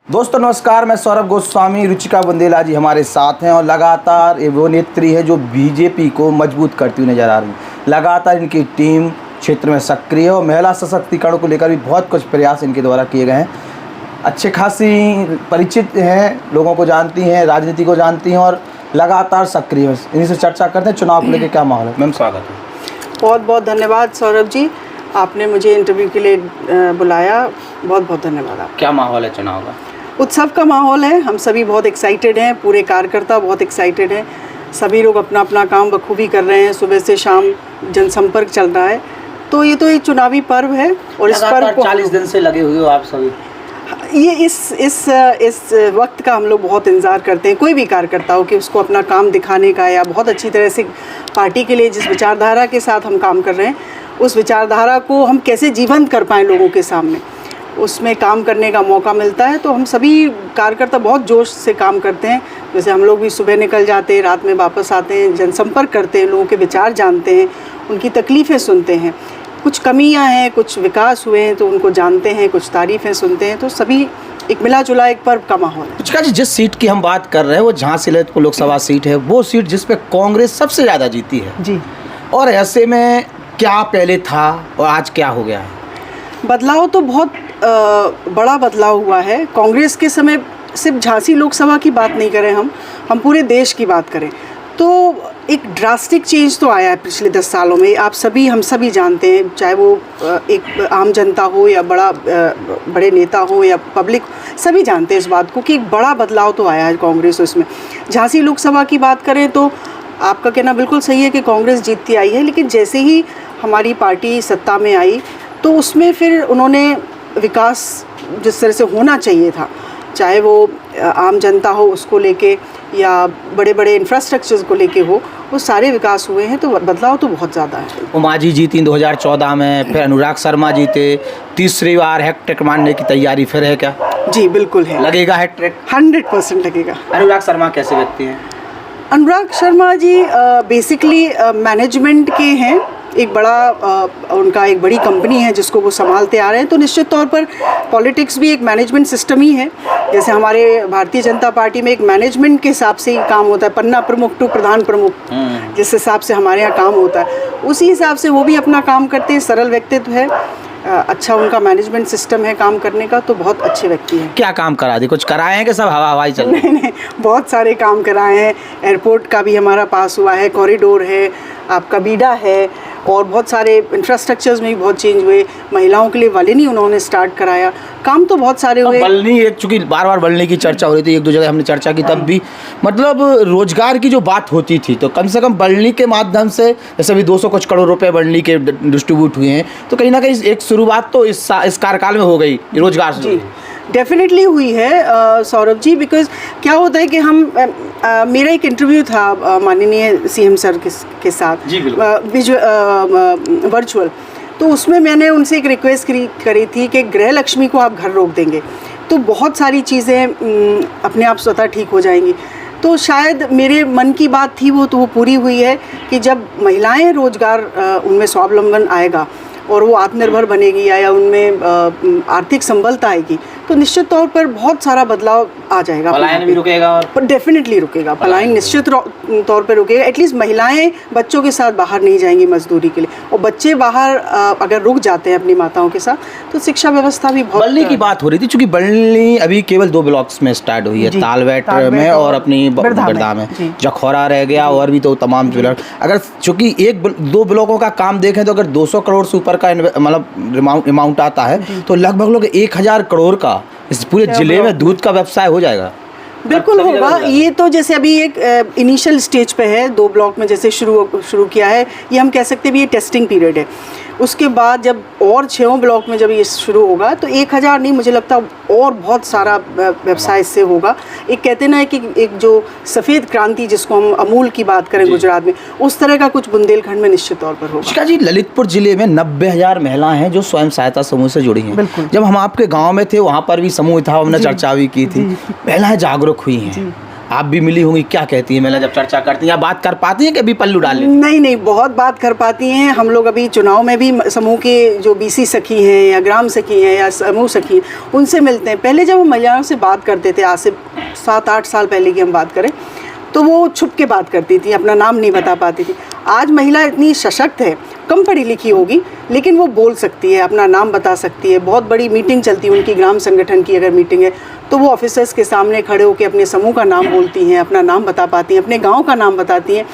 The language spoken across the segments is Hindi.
दोस्तों नमस्कार, मैं सौरभ गोस्वामी। रुचिका बुंदेला जी हमारे साथ हैं और लगातार ये वो नेत्री है जो बीजेपी को मजबूत करती हुई नजर आ रही है। लगातार इनकी टीम क्षेत्र में सक्रिय है और महिला सशक्तिकरण को लेकर भी बहुत कुछ प्रयास इनके द्वारा किए गए हैं। अच्छे खासी परिचित हैं, लोगों को जानती हैं, राजनीति को जानती हैं और लगातार सक्रिय है। इन्हीं से चर्चा करते हैं चुनाव को लेकर क्या माहौल है। मैम स्वागत है। बहुत बहुत धन्यवाद सौरभ जी, आपने मुझे इंटरव्यू के लिए बुलाया। बहुत बहुत धन्यवाद आप। क्या माहौल है चुनाव का? उत्सव का माहौल है, हम सभी बहुत एक्साइटेड हैं, पूरे कार्यकर्ता बहुत एक्साइटेड हैं। सभी लोग अपना अपना काम बखूबी कर रहे हैं, सुबह से शाम जनसंपर्क चल रहा है। तो ये तो एक चुनावी पर्व है और इस पर्व को 40 दिन से लगे हुए हो आप सभी। ये इस वक्त का हम लोग बहुत इंतज़ार करते हैं, कोई भी कार्यकर्ता हो, कि उसको अपना काम दिखाने का या बहुत अच्छी तरह से पार्टी के लिए जिस विचारधारा के साथ हम काम कर रहे हैं उस विचारधारा को हम कैसे जीवंत कर पाएँ लोगों के सामने, उसमें काम करने का मौका मिलता है। तो हम सभी कार्यकर्ता बहुत जोश से काम करते हैं। जैसे हम लोग भी सुबह निकल जाते हैं, रात में वापस आते हैं, जनसंपर्क करते हैं, लोगों के विचार जानते हैं, उनकी तकलीफ़ें सुनते हैं, कुछ कमियां हैं, कुछ विकास हुए हैं तो उनको जानते हैं, कुछ तारीफ़ें सुनते हैं। तो सभी एक मिला जुला एक पर्व का माहौल है। रुचिका जी, जिस सीट की हम बात कर रहे हैं वो झांसी ललितपुर लोकसभा सीट है, वो सीट जिस पे कांग्रेस सबसे ज़्यादा जीती है जी। और ऐसे में क्या पहले था और आज क्या हो गया है? बदलाव तो बहुत बड़ा बदलाव हुआ है। कांग्रेस के समय सिर्फ झांसी लोकसभा की बात नहीं करें, हम पूरे देश की बात करें तो एक ड्रास्टिक चेंज तो आया है पिछले 10 सालों में। आप सभी हम सभी जानते हैं, चाहे वो एक आम जनता हो या बड़े नेता हो या पब्लिक, सभी जानते हैं इस बात को कि एक बड़ा बदलाव तो आया है कांग्रेस उसमें। झांसी लोकसभा की बात करें तो आपका कहना बिल्कुल सही है कि कांग्रेस जीतती आई है, लेकिन जैसे ही हमारी पार्टी सत्ता में आई तो उसमें फिर उन्होंने विकास जिस तरह से होना चाहिए था, चाहे वो आम जनता हो उसको लेके या बड़े बड़े इंफ्रास्ट्रक्चर्स को लेके हो, वो सारे विकास हुए हैं। तो बदलाव तो बहुत ज़्यादा है। उमा जी जीती 2014 में, फिर अनुराग शर्मा जीते, तीसरी बार हैट्रिक मारने की तैयारी फिर है क्या? जी बिल्कुल है। लगेगा हैट्रिक? 100% लगेगा। अनुराग शर्मा कैसे व्यक्ति हैं? अनुराग शर्मा जी बेसिकली मैनेजमेंट के हैं, एक उनका एक बड़ी कंपनी है जिसको वो संभालते आ रहे हैं। तो निश्चित तौर पर पॉलिटिक्स भी एक मैनेजमेंट सिस्टम ही है। जैसे हमारे भारतीय जनता पार्टी में एक मैनेजमेंट के हिसाब से ही काम होता है, पन्ना प्रमुख टू प्रधान प्रमुख, जिस हिसाब से हमारे यहाँ काम होता है उसी हिसाब से वो भी अपना काम करते हैं। सरल व्यक्तित्व है, अच्छा उनका मैनेजमेंट सिस्टम है काम करने का, तो बहुत अच्छे व्यक्ति हैं। क्या काम करा दी? कुछ कराए हैं कि सब हवाई चल रही? नहीं, बहुत सारे काम कराए हैं। एयरपोर्ट का भी हमारा पास हुआ है, कॉरिडोर है, आपका बीडा है और बहुत सारे इंफ्रास्ट्रक्चर्स में भी बहुत चेंज हुए। महिलाओं के लिए वालिनी उन्होंने स्टार्ट कराया, काम तो बहुत सारे हुए। बल्ली एक, चूँकि बार बार बल्ली की चर्चा हो रही थी, एक दो जगह हमने चर्चा की, तब भी मतलब रोजगार की जो बात होती थी तो कम से कम बल्ली के माध्यम से, जैसे अभी 200 कुछ करोड़ रुपए बल्ली के डिस्ट्रीब्यूट हुए हैं, तो कहीं ना कहीं एक शुरुआत तो इस कार्यकाल में हो गई रोजगार से। जी डेफिनेटली हुई है सौरभ जी, बिकॉज क्या होता है कि मेरा एक इंटरव्यू था माननीय सीएम सर के साथ वर्चुअल, तो उसमें मैंने उनसे एक रिक्वेस्ट करी थी कि गृह लक्ष्मी को आप घर रोक देंगे तो बहुत सारी चीज़ें अपने आप स्वतः ठीक हो जाएंगी। तो शायद मेरे मन की बात थी वो, तो वो पूरी हुई है कि जब महिलाएं रोजगार उनमें स्वावलंबन आएगा और वो आत्मनिर्भर बनेगी या उनमें आर्थिक संबलता आएगी तो निश्चित तौर पर बहुत सारा बदलाव आ जाएगा। पलायन भी रुकेगा और डेफिनेटली रुकेगा, पलायन निश्चित तौर पर रुकेगा। एटलीस्ट महिलाएं बच्चों के साथ बाहर नहीं जाएंगी मजदूरी के लिए, और बच्चे बाहर अगर रुक जाते हैं अपनी माताओं के साथ तो शिक्षा व्यवस्था भी बहुत। बल्ली की बात हो रही थी, चूँकि बल्ली अभी केवल 2 ब्लॉक्स में स्टार्ट हुई है, तालवेट में और अपनी बरधा में, जखौरा रह गया और भी तो तमाम ब्लॉक। अगर चूँकि 1-2 ब्लॉकों का काम देखें तो अगर 200 करोड़ से ऊपर का मतलब अमाउंट आता है तो लगभग 1000 करोड़ का इस पूरे जिले में दूध का व्यवसाय हो जाएगा। बिल्कुल होगा। ये तो जैसे अभी एक इनिशियल स्टेज पे है, 2 ब्लॉक में जैसे शुरू किया है, ये हम कह सकते हैं भी ये टेस्टिंग पीरियड है। उसके बाद जब और 6 ब्लॉक में जब ये शुरू होगा तो 1000 नहीं, मुझे लगता और बहुत सारा व्यवसाय इससे होगा। एक कहते ना है कि एक जो सफ़ेद क्रांति जिसको हम अमूल की बात करें गुजरात में, उस तरह का कुछ बुंदेलखंड में निश्चित तौर पर होगा। जी, ललितपुर जिले में 90,000 महिलाएं हैं जो स्वयं सहायता समूह से जुड़ी हैं। जब हम आपके गाँव में थे वहाँ पर भी समूह था, हमने चर्चा भी की थी, महिलाएं जागरूक हुई हैं। आप भी मिली होंगी, क्या कहती हैं महिला जब चर्चा करती हैं, या बात कर पाती हैं कि अभी पल्लू डाल लेती हैं? नहीं नहीं, बहुत बात कर पाती हैं। हम लोग अभी चुनाव में भी समूह के जो बीसी सखी हैं या ग्राम सखी हैं या समूह सखी, उनसे मिलते हैं। पहले जब हम महिलाओं से बात करते थे, आज से 7-8 साल पहले की हम बात करें, तो वो छुप के बात करती थी, अपना नाम नहीं बता पाती थी। आज महिला इतनी सशक्त है, कम पढ़ी लिखी होगी लेकिन वो बोल सकती है, अपना नाम बता सकती है। बहुत बड़ी मीटिंग चलती है उनकी, ग्राम संगठन की अगर मीटिंग है तो वो ऑफिसर्स के सामने खड़े होकर अपने समूह का नाम बोलती हैं, अपना नाम बता पाती हैं, अपने गांव का नाम बताती हैं,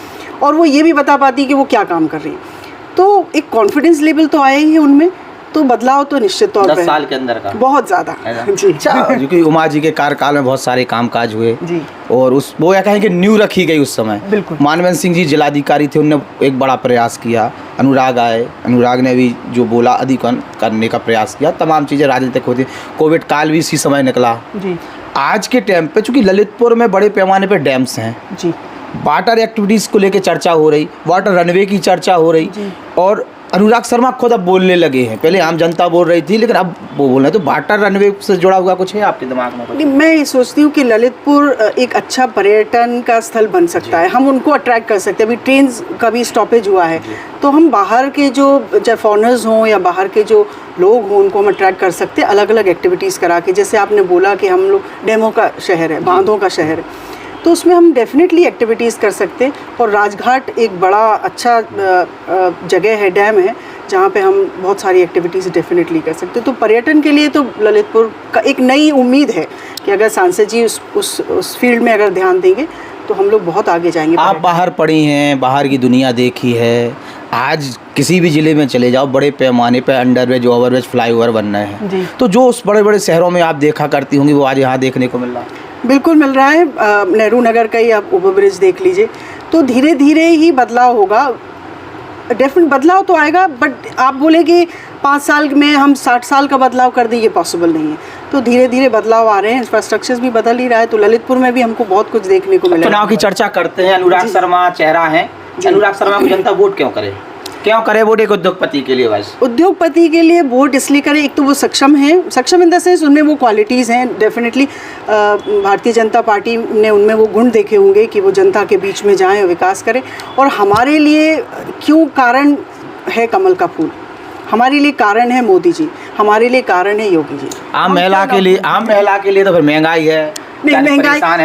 और वो ये भी बता पाती है कि वो क्या काम कर रही हैं। तो एक कॉन्फिडेंस लेवल तो आया ही है उनमें, तो बदलाव तो निश्चित तौर पर 10 साल के अंदर का बहुत ज़्यादा जी। अच्छा, क्योंकि उमा जी के कार्यकाल में बहुत सारे कामकाज हुए जी, और उस वो या कहें कि न्यू रखी गई उस समय। बिल्कुल। मानवेंद्र सिंह जी जिलाधिकारी थे, उन्होंने एक बड़ा प्रयास किया। अनुराग आए, अनुराग ने भी जो बोला अधिकरण करने का प्रयास किया। तमाम चीज़ें राजनीतिक होती, कोविड काल भी इसी समय निकला। जी आज के टाइम पे चूँकि ललितपुर में बड़े पैमाने पे डैम्स हैं, जी, वाटर एक्टिविटीज़ को लेकर चर्चा हो रही, वाटर रनवे की चर्चा हो रही, और अनुराग शर्मा खुद अब बोलने लगे हैं। पहले आम जनता बोल रही थी, लेकिन अब वो बोल रहे हैं। तो वाटर रनवे से जुड़ा हुआ कुछ है आपके दिमाग में? नहीं, मैं ये सोचती हूँ कि ललितपुर एक अच्छा पर्यटन का स्थल बन सकता है। हम उनको अट्रैक्ट कर सकते हैं। अभी ट्रेन का भी स्टॉपेज हुआ है, तो हम बाहर के जो चाहे फॉरनर्स हों या बाहर के जो लोग हों, उनको हम अट्रैक्ट कर सकते हैं अलग अलग एक्टिविटीज़ करा के। जैसे आपने बोला कि हम लोग डैमों का शहर है, बांधों का शहर है, तो उसमें हम डेफिनेटली एक्टिविटीज़ कर सकते हैं। और राजघाट एक बड़ा अच्छा जगह है, डैम है, जहाँ पे हम बहुत सारी एक्टिविटीज़ डेफिनेटली कर सकते हैं। तो पर्यटन के लिए तो ललितपुर का एक नई उम्मीद है कि अगर सांसद जी उस फील्ड में अगर ध्यान देंगे तो हम लोग बहुत आगे जाएंगे। आप बाहर पढ़ी हैं, बाहर की दुनिया देखी है। आज किसी भी ज़िले में चले जाओ, बड़े पैमाने पे अंडरब्रिज, ओवरब्रिज, फ्लाईओवर बन रहे हैं। जी। तो जो उस बड़े बड़े शहरों में आप देखा करती होंगी, वो आज यहाँ देखने को मिल रहा है? बिल्कुल मिल रहा है। नेहरू नगर का ही आप ओवरब्रिज देख लीजिए। तो धीरे धीरे ही बदलाव होगा, डेफिनेट बदलाव तो आएगा। बट आप बोले कि 5 साल में हम 60 साल का बदलाव कर दें, ये पॉसिबल नहीं है। तो धीरे धीरे बदलाव आ रहे हैं, इंफ्रास्ट्रक्चर्स भी बदल ही रहा है। तो ललितपुर में भी हमको बहुत कुछ देखने को मिला। चुनाव की चर्चा करते हैं, अनुराग शर्मा चेहरा है। अनुराग शर्मा को जनता वोट क्यों करे? क्यों करे वोट एक उद्योगपति के लिए? बस उद्योगपति के लिए वोट इसलिए करें, एक तो वो सक्षम हैं, सक्षम इन द सेंस उनमें वो क्वालिटीज़ हैं डेफिनेटली। भारतीय जनता पार्टी ने उनमें वो गुण देखे होंगे कि वो जनता के बीच में जाएं और विकास करें। और हमारे लिए क्यों कारण है कमल का फूल, हमारे लिए कारण है मोदी जी, हमारे लिए कारण है योगी जी। आम महिला के लिए तो फिर महंगाई है। नहीं,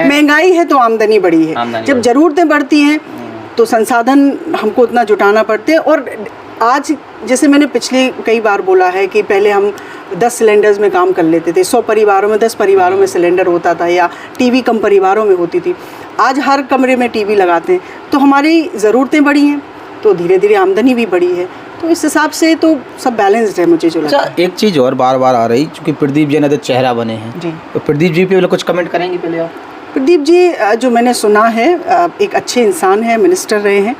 महंगाई है तो आमदनी बढ़ी है। जब ज़रूरतें बढ़ती हैं तो संसाधन हमको उतना जुटाना पड़ते हैं। और आज जैसे मैंने पिछले कई बार बोला है कि पहले हम 10 सिलेंडर्स में काम कर लेते थे, 100 परिवारों में 10 परिवारों में सिलेंडर होता था, या टीवी कम परिवारों में होती थी। आज हर कमरे में टीवी लगाते हैं। तो हमारी ज़रूरतें बढ़ी हैं, तो धीरे धीरे आमदनी भी बढ़ी है। तो इस हिसाब से तो सब बैलेंस्ड है, मुझे जो लगता है। एक चीज़ और बार बार आ रही, क्योंकि प्रदीप जी ने तो चेहरा बने हैं जी, तो प्रदीप जी पे कुछ कमेंट करेंगे पहले आप? प्रदीप जी जो मैंने सुना है एक अच्छे इंसान है, मिनिस्टर रहे हैं,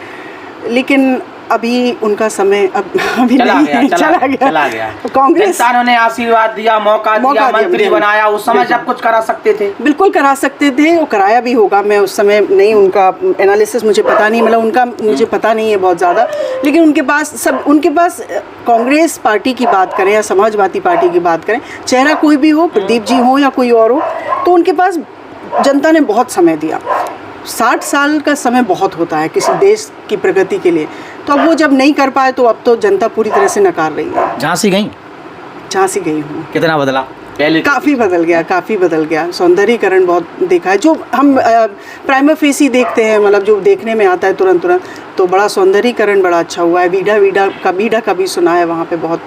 लेकिन अभी उनका समय अभी चला नहीं गया, चला गया। कांग्रेस इंसानों ने आशीर्वाद दिया, मौका दिया, मंत्री बनाया, उस समय जब कुछ करा सकते थे। बिल्कुल करा सकते थे, वो कराया भी होगा। मैं उस समय नहीं, उनका एनालिसिस मुझे पता नहीं, मतलब उनका मुझे पता नहीं है बहुत ज़्यादा। लेकिन उनके पास कांग्रेस पार्टी की बात करें या समाजवादी पार्टी की बात करें, चेहरा कोई भी हो, प्रदीप जी हो या कोई और हो, तो उनके पास जनता ने बहुत समय दिया। 60 साल का समय बहुत होता है किसी देश की प्रगति के लिए। तो अब वो जब नहीं कर पाए तो अब तो जनता पूरी तरह से नकार रही है। झांसी गई? झांसी गई हूँ। कितना बदला? पहले काफ़ी बदल गया। सौंदर्यीकरण बहुत देखा है, जो हम प्राइमर फेस ही देखते हैं, मतलब जो देखने में आता है तुरंत। तो बड़ा सौंदर्यीकरण बड़ा अच्छा हुआ है। बीडा का भी सुना है, वहाँ पे बहुत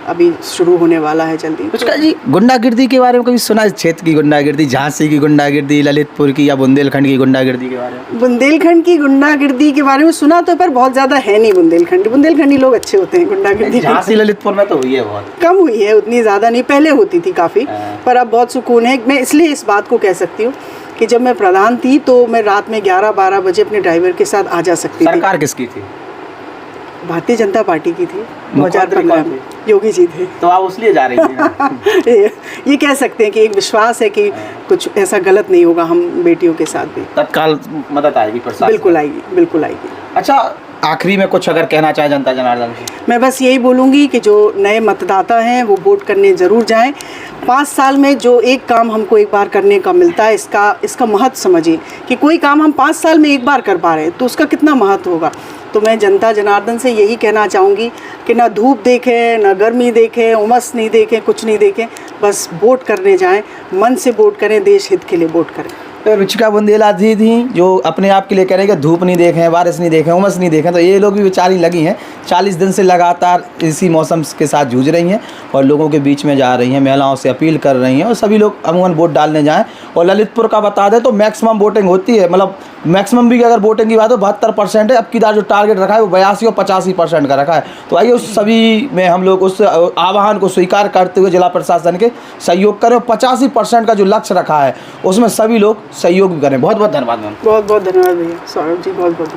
अभी शुरू होने वाला है जल्दी। पुष्कर जी, गुंडागिर्दी के बारे में कभी सुना? क्षेत्र की गुंडागिर्दी, झांसी की गुंडागिर्दी, ललितपुर की या बुंदेलखंड की गुंडागिर्दी के बारे में? बुंदेलखंड की गुंडागिर्दी के बारे में सुना तो, पर बहुत ज़्यादा है नहीं। बुंदेलखंडी लोग अच्छे होते हैं। गुंडागिर्दी झांसी ललितपुर में तो हुई है, बहुत कम हुई है, उतनी ज़्यादा नहीं। पहले होती थी काफ़ी, पर अब बहुत सुकून है। मैं इसलिए इस बात को कह सकती हूँ कि जब मैं प्रधान थी तो मैं रात में 11-12 बजे अपने ड्राइवर के साथ आ जा सकती थी। सरकार किसकी थी? भारतीय जनता पार्टी की थी। 2015 में योगी जी थे। तो आप उसलिए जा रही थी? ये कह सकते हैं कि एक विश्वास है कि कुछ ऐसा गलत नहीं होगा हम बेटियों के साथ भी। तत्काल मदद आएगी प्रशासन? बिल्कुल आएगी। अच्छा, आखिरी में कुछ अगर कहना चाहे जनता जनार्दन से। मैं बस यही बोलूँगी कि जो नए मतदाता हैं वो वोट करने ज़रूर जाएं। 5 साल में जो एक काम हमको एक बार करने का मिलता है, इसका महत्व समझिए कि कोई काम हम 5 साल में एक बार कर पा रहे हैं तो उसका कितना महत्व होगा। तो मैं जनता जनार्दन से यही कहना चाहूँगी कि ना धूप देखें, ना गर्मी देखें, उमस नहीं देखें, कुछ नहीं देखें, बस वोट करने जाएं, मन से वोट करें, देश हित के लिए वोट करें। तो रुचिका बुंदेला जी थी जो अपने आप के लिए कह रहे हैं कि धूप नहीं देखें, बारिश नहीं देखें, उमस नहीं देखें, तो ये लोग भी बेचारी लगी हैं, 40 दिन से लगातार इसी मौसम के साथ जूझ रही हैं और लोगों के बीच में जा रही हैं, महिलाओं से अपील कर रही हैं और सभी लोग अमूमन वोट डालने जाएं। और ललितपुर का बता दें तो मैक्सिमम वोटिंग होती है, मतलब मैक्सिमम भी अगर वोटिंग की बात हो 72% है। अब की बार जो टारगेट रखा है वो 82 और 85% का रखा है। तो आइए उस सभी में हम लोग उस आह्वान को स्वीकार करते हुए जिला प्रशासन के सहयोग करें और 85% का जो लक्ष्य रखा है उसमें सभी लोग सहयोग भी करें। बहुत बहुत धन्यवाद मैम। बहुत बहुत धन्यवाद भैया, सौरभ जी, बहुत बहुत।